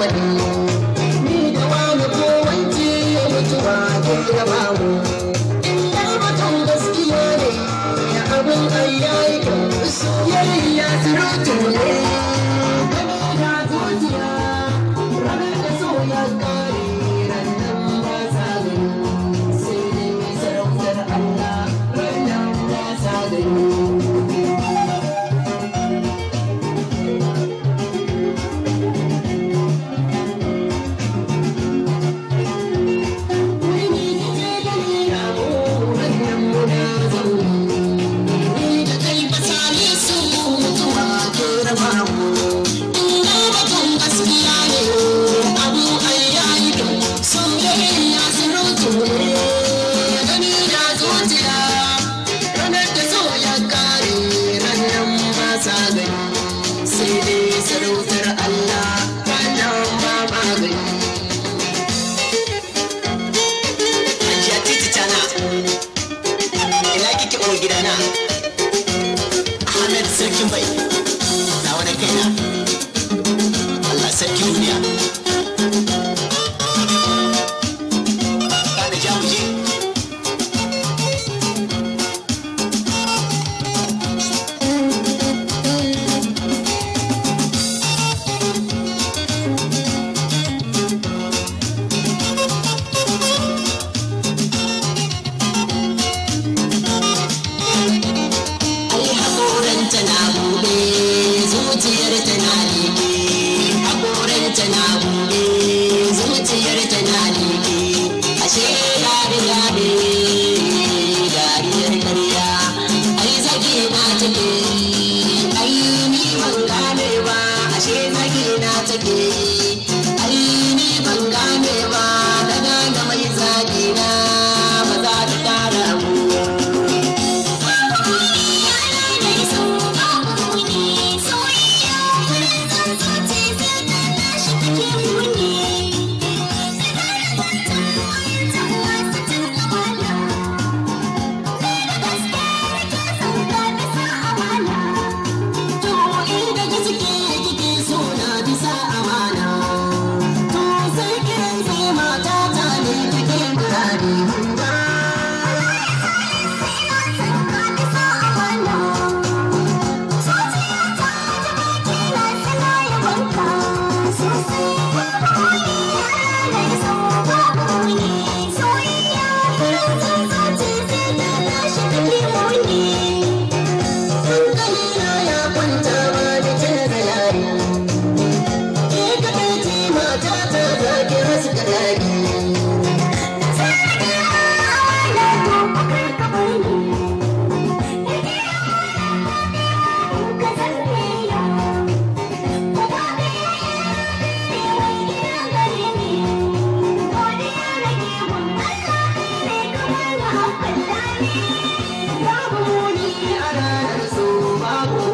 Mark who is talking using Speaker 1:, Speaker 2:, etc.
Speaker 1: faɗi ni da wani ko wance mutuwa ke raba mu in dai mutum gaskiya ne ya abin ayyayi soyayya surutu ne gani da zuciya ranar da so ya kare rannan ba sa gani sai dai mai sarautar Allah rannan ba sa gani. Sarautar Allah wannan ba magani. Hajiya Titi Tana, ina kike uwar gidana? Ahmed Sarkin Bai, na wani kaina. Allah sarkin duniya. Kana ja mu je. Zuciyar tana liƙe, haƙoranta na buɗe, zuciyar tana liƙe, ashe dare-dare, dariyar ƙarya, ai zage na take, ai ni ban gane ba, ashe zage na take, ai ni ban gane ba, da gane mai zage na, ba za ta tara mu. Babu